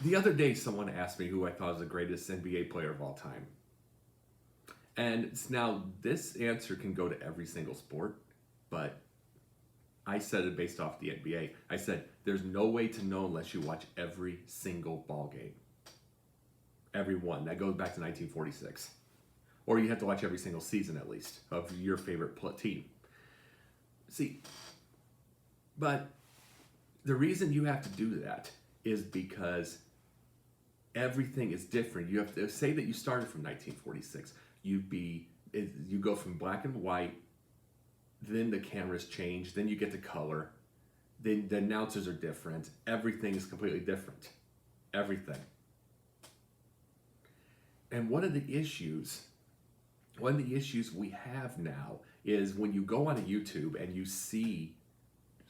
The other day, someone asked me who I thought was the greatest NBA player of all time. And now this answer can go to every single sport, but I said it based off the NBA. I said, there's no way to know unless you watch every single ball game. Every one. That goes back to 1946. Or you have to watch every single season at least of your favorite team. See, but the reason you have to do that is because everything is different. You have to say that you started from 1946. You go from black and white, then the cameras change, then you get to color, then the announcers are different. Everything is completely different. Everything. And one of the issues we have now is when you go on a YouTube and you see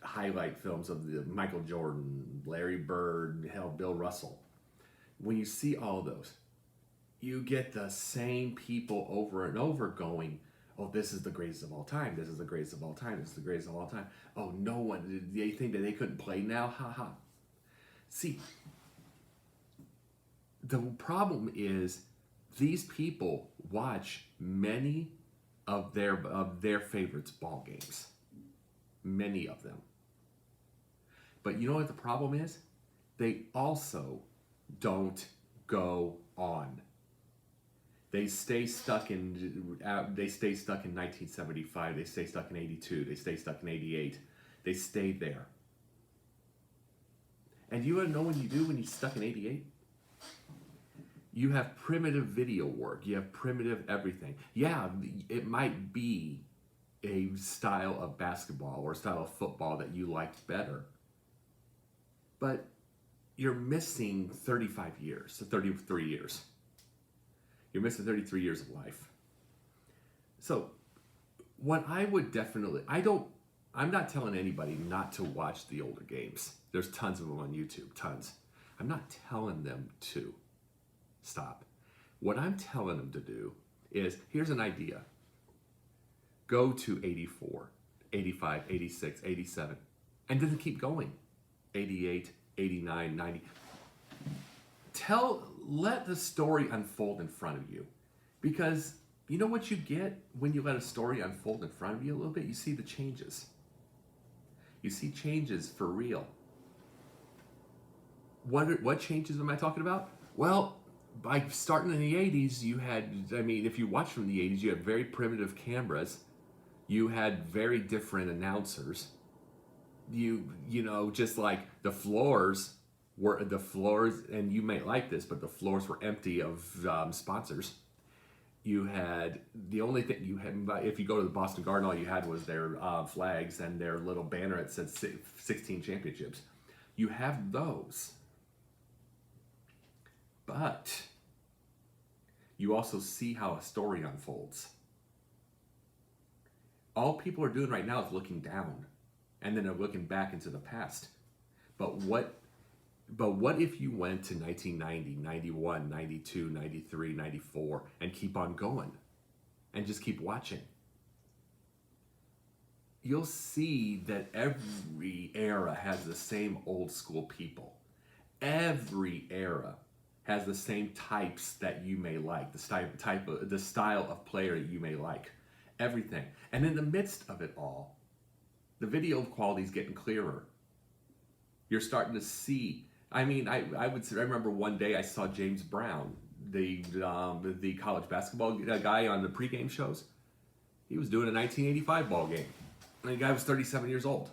highlight films of the Michael Jordan, Larry Bird, hell, Bill Russell. When you see all those, you get the same people over and over going, oh, this is the greatest of all time. This is the greatest of all time. This is the greatest of all time. Oh, no one, they think that they couldn't play now? Ha ha. See, the problem is these people watch many of their favorites ball games. Many of them. But you know what the problem is? They also don't go on. They stay stuck in 1975. They stay stuck in 82. They stay stuck in 88. They stay there. And you want to know when you're stuck in 88? You have primitive video work. You have primitive everything. Yeah, it might be a style of basketball or a style of football that you liked better. But you're missing 35 years, 33 years. You're missing 33 years of life. So what I would definitely, I'm not telling anybody not to watch the older games. There's tons of them on YouTube, tons. I'm not telling them to stop. What I'm telling them to do is, here's an idea. Go to 84, 85, 86, 87, and then keep going. 88, 89, 90. Let the story unfold in front of you. Because you know what you get when you let a story unfold in front of you a little bit? You see the changes. You see changes for real. What changes am I talking about? Well, by starting in the 80s, if you watch from the 80s, you had very primitive cameras. You had very different announcers. Just like the floors, and you may like this, but the floors were empty of sponsors. You had, the only thing you had, if you go to the Boston Garden, all you had was their flags and their little banner that said 16 championships. You have those. But you also see how a story unfolds. All people are doing right now is looking down, and then they're looking back into the past. But what if you went to 1990, 91, 92, 93, 94, and keep on going, and just keep watching? You'll see that every era has the same old school people. Every era has the same types that you may like, the style of player you may like, everything. And in the midst of it all, the video quality is getting clearer. You're starting to see. I remember one day I saw James Brown, the college basketball guy on the pregame shows. He was doing a 1985 ball game. And the guy was 37 years old.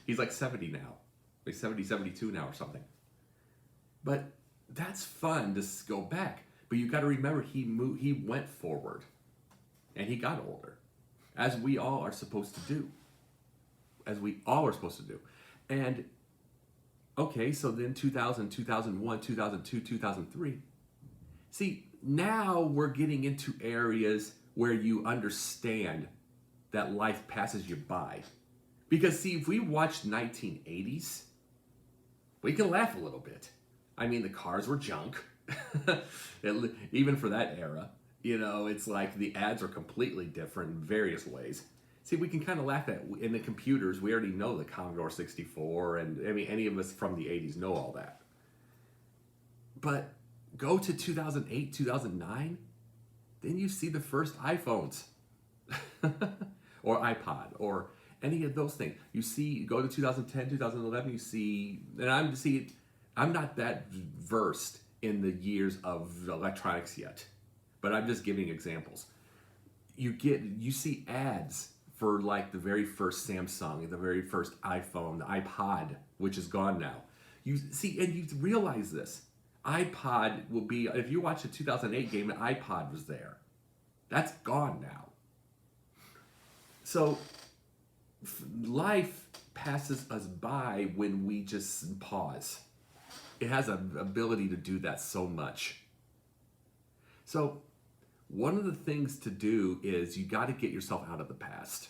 He's like 70 now. Like 70, 72 now or something. But that's fun to go back. But you got to remember, he went forward. And he got older. As we all are supposed to do. And, okay, so then 2000, 2001, 2002, 2003. See, now we're getting into areas where you understand that life passes you by. Because, see, if we watched 1980s, we can laugh a little bit. I mean, the cars were junk. Even for that era. It's like the ads are completely different in various ways. See, we can kind of laugh at, in the computers, we already know the Commodore 64, and any of us from the 80s know all that. But go to 2008, 2009, then you see the first iPhones or iPod or any of those things. You see, go to 2010, 2011, you see, and I'm not that versed in the years of electronics yet, but I'm just giving examples. You see ads for like the very first Samsung, the very first iPhone, the iPod, which is gone now. You see, and you realize this. iPod will be, if you watch a 2008 game, an iPod was there. That's gone now. So life passes us by when we just pause. It has an ability to do that so much. So one of the things to do is you got to get yourself out of the past.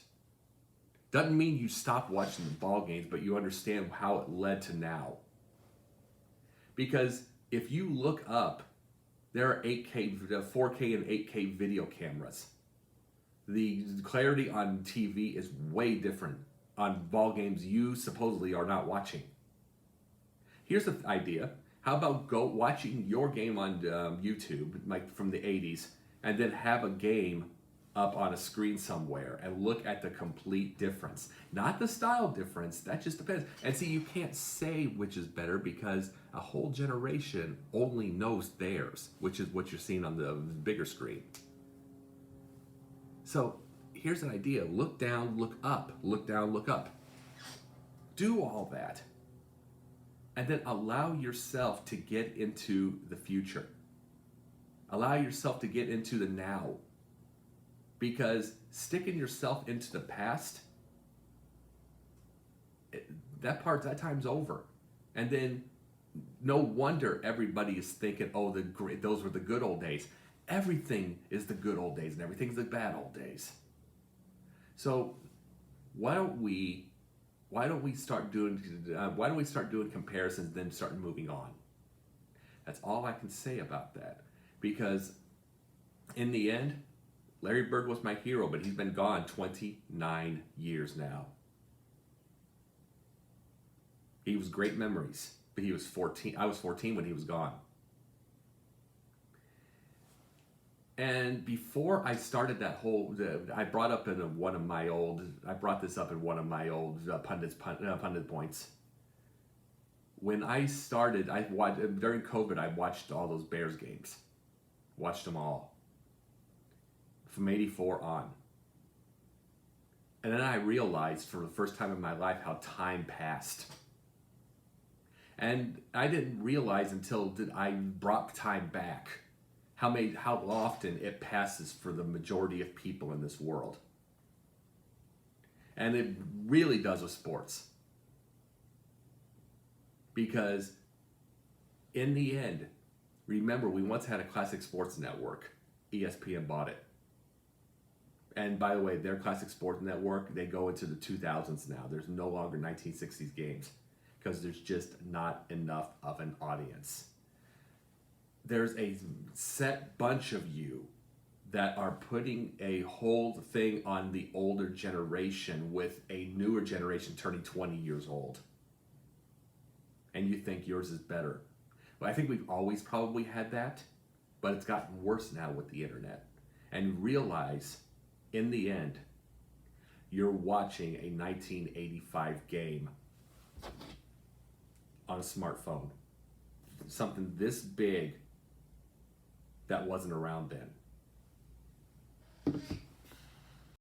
Doesn't mean you stop watching the ball games, but you understand how it led to now. Because if you look up, there are 4K and 8K video cameras. The clarity on TV is way different on ball games you supposedly are not watching. Here's the idea. How about go watching your game on YouTube, like from the 80s, and then have a game up on a screen somewhere and look at the complete difference. Not the style difference, that just depends. And see, you can't say which is better because a whole generation only knows theirs, which is what you're seeing on the bigger screen. So here's an idea. Look down, look up, look down, look up. Do all that. And then allow yourself to get into the future. Allow yourself to get into the now. Because sticking yourself into the past, that time's over. And then no wonder everybody is thinking, oh, those were the good old days. Everything is the good old days and everything's the bad old days. So why don't we start doing comparisons and then start moving on? That's all I can say about that. Because in the end, Larry Bird was my hero, but he's been gone 29 years now. He was great memories, but he was 14. I was 14 when he was gone. And before I started that whole, I brought this up in one of my old Pundit Points. When I started, during COVID, I watched all those Bears games. Watched them all. From 84 on. And then I realized for the first time in my life how time passed. And I didn't realize until I brought time back how often it passes for the majority of people in this world. And it really does with sports. Because in the end, remember, we once had a classic sports network. ESPN bought it. And by the way, their classic sports network, they go into the 2000s now. There's no longer 1960s games because there's just not enough of an audience. There's a set bunch of you that are putting a whole thing on the older generation with a newer generation turning 20 years old. And you think yours is better. Well, I think we've always probably had that, but it's gotten worse now with the internet. And realize, in the end, you're watching a 1985 game on a smartphone. Something this big that wasn't around then.